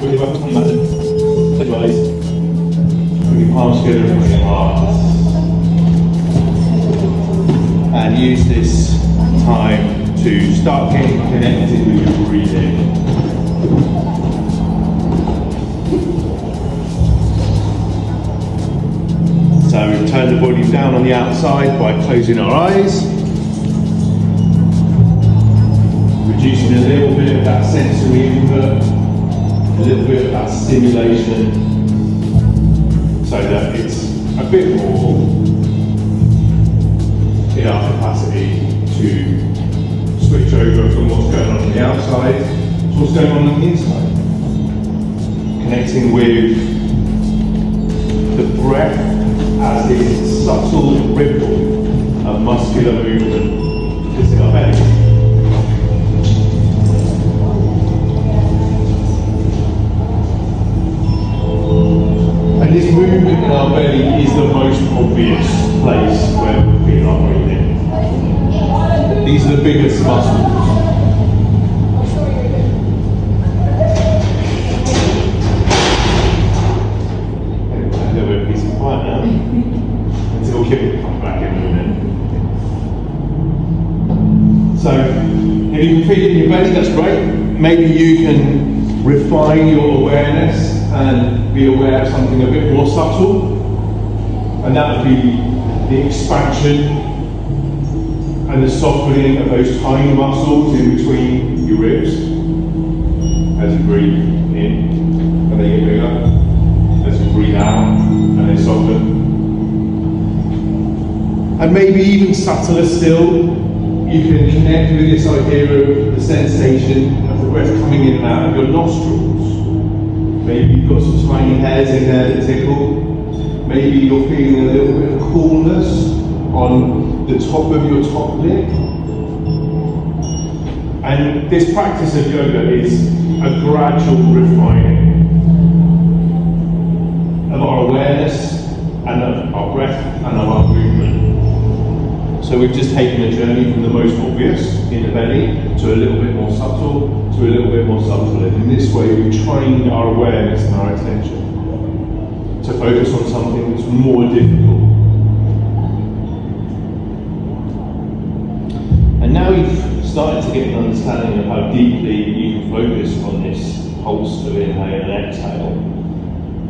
Put your weapons on your mat. Close your eyes. Bring your palms together and bring your heart. And use this time to start getting connected with your breathing. So we turn the body down on the outside by closing our eyes. Reducing a little bit of that sensory input, a little bit of that stimulation, so that it's a bit more in our capacity to switch over from what's going on the outside to what's going on the inside. Connecting with the breath as this subtle ripple of muscular movement just in our belly. And this movement in our belly is the most obvious place where we feel our breathing. These are the biggest muscles. A little bit of peace and quiet now, until Kim comes back in a minute. So, if you can feel it in your belly, that's great. Maybe you can refine your awareness and be aware of something a bit more subtle, and that would be the expansion and the softening of those tiny muscles in between your ribs as you breathe in and they get bigger, as you breathe out and they soften. And maybe even subtler still, you can connect with this idea of the sensation of the breath coming in and out of your nostrils. Maybe you've got some tiny hairs in there that tickle. Maybe you're feeling a little bit of coolness on the top of your top lip. And this practice of yoga is a gradual refining of our awareness and of our breath and of our movement. So we've just taken a journey from the most obvious in the belly to a little bit more subtle, to a little bit more subtle. And in this way we've trained our awareness and our attention to focus on something that's more difficult. And now you've started to get an understanding of how deeply you can focus on this pulse of inhale and exhale.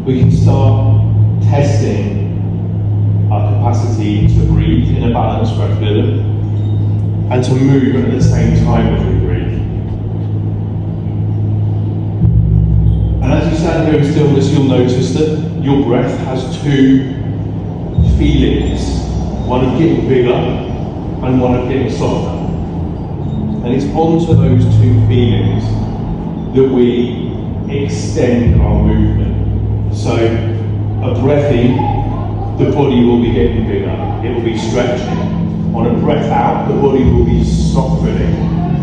We can start testing our capacity to breathe in a balanced breath rhythm and to move at the same time as we breathe. And as you stand here in stillness, you'll notice that your breath has two feelings, one of getting bigger and one of getting softer. And it's onto those two feelings that we extend our movement. So a breath in, the body will be getting bigger, it will be stretching. On a breath out, the body will be softening,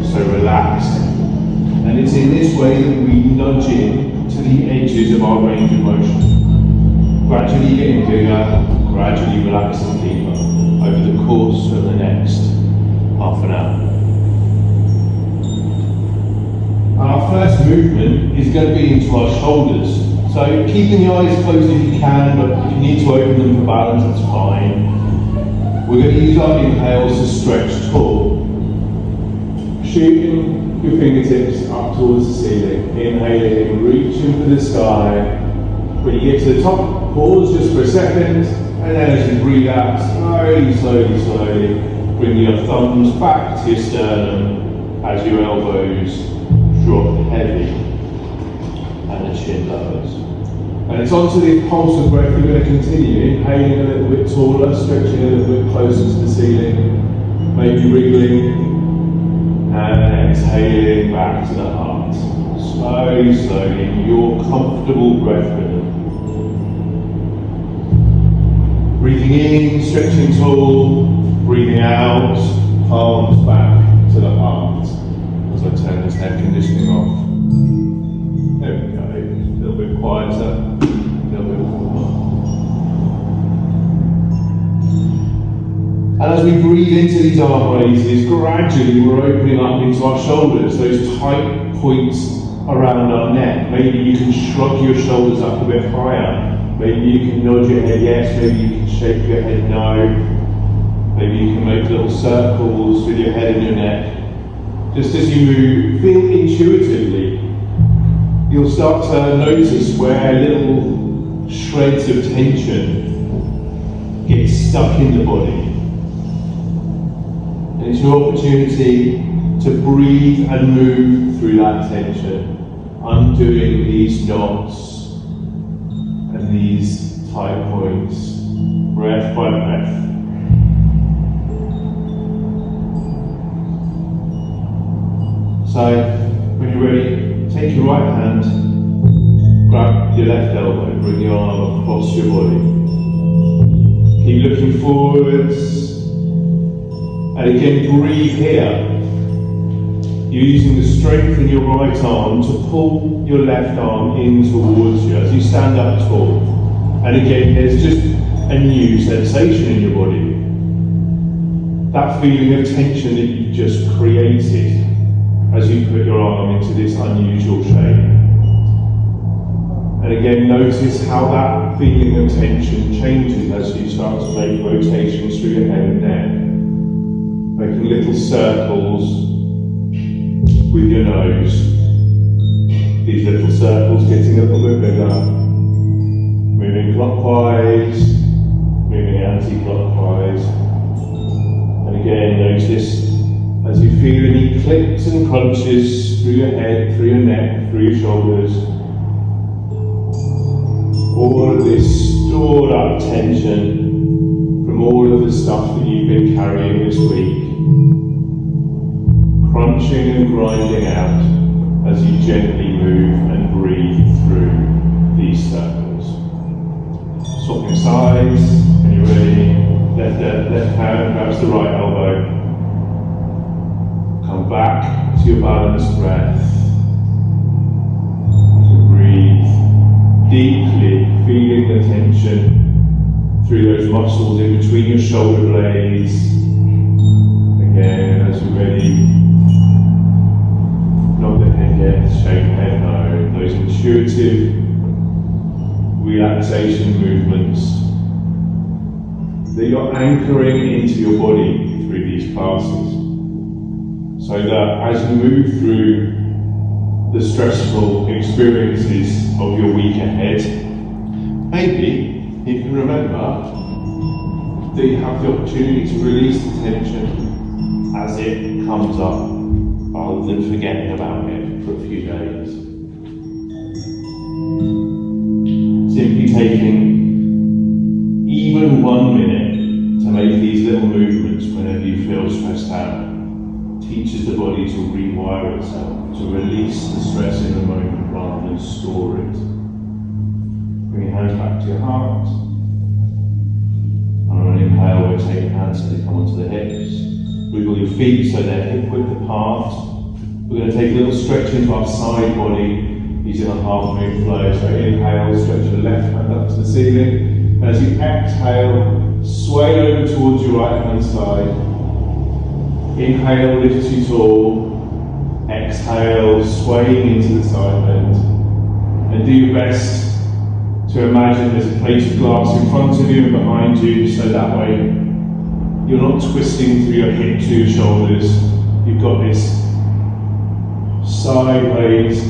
so relaxing. And it's in this way that we nudge in to the edges of our range of motion. Gradually getting bigger, gradually relaxing deeper over the course of the next half an hour. Our first movement is going to be into our shoulders. So keeping the eyes closed if you can, but if you need to open them for balance, that's fine. We're going to use our inhales to stretch tall. Shooting your fingertips up towards the ceiling. Inhaling, reaching for the sky. When you get to the top, pause just for a second, and then as you breathe out, slowly, bring your thumbs back to your sternum as your elbows drop heavy and the chin lowers. And it's onto the pulse of breath. We're going to continue inhaling a little bit taller, stretching a little bit closer to the ceiling, maybe wriggling, and exhaling back to the heart. Slowly, in your comfortable breath rhythm. Breathing in, stretching tall, breathing out, palms back to the heart. As I turn this air conditioning off. There we go, a little bit quieter, a little bit warmer. And as we breathe into these arm raises, gradually we're opening up into our shoulders, those tight points around our neck. Maybe you can shrug your shoulders up a bit higher. Maybe you can nod your head yes, maybe you can shake your head no. Maybe you can make little circles with your head and your neck. Just as you move, feel intuitively. You'll start to notice where little shreds of tension get stuck in the body. And it's your opportunity to breathe and move through that tension, undoing these knots and these tight points, breath by breath. So, when you're ready, take your right hand, grab your left elbow, bring your arm across your body. Keep looking forwards, and again breathe here. You're using the strength in your right arm to pull your left arm in towards you as you stand up tall. And again, there's just a new sensation in your body. That feeling of tension that you've just created as you put your arm into this unusual shape. And again, notice how that feeling of tension changes as you start to make rotations through your head and neck, making little circles with your nose. These little circles getting a little bit bigger, moving clockwise, moving anti-clockwise. And again, notice as you feel any clicks and crunches through your head, through your neck, through your shoulders. All of this stored up tension from all of the stuff that you've been carrying this week, crunching and grinding out as you gently move and breathe through these circles. Swapping sides, when you're ready, left hand grabs the right elbow. Come back to your balanced breath. Breathe deeply, feeling the tension through those muscles in between your shoulder blades. Again, as you're ready, nod the head yes, shake the head no. Those intuitive relaxation movements that you're anchoring into your body through these classes. So that as you move through the stressful experiences of your week ahead, maybe you can remember that you have the opportunity to release the tension as it comes up, rather than forgetting about it for a few days. Simply taking even 1 minute to make these little movements whenever you feel stressed out teaches the body to rewire itself, to release the stress in the moment rather than store it. Bring your hands back to your heart. And on an inhale, rotate your hands so they come onto the hips. Wiggle your feet so they're hip width apart. We're going to take a little stretch into our side body using a half moon flow. So inhale, stretch your left hand up to the ceiling. As you exhale, sway over towards your right hand side. Inhale, lift you tall. Exhale, swaying into the side bend. And do your best to imagine there's a plate of glass in front of you and behind you, so that way you're not twisting through your hips to your shoulders. You've got this sideways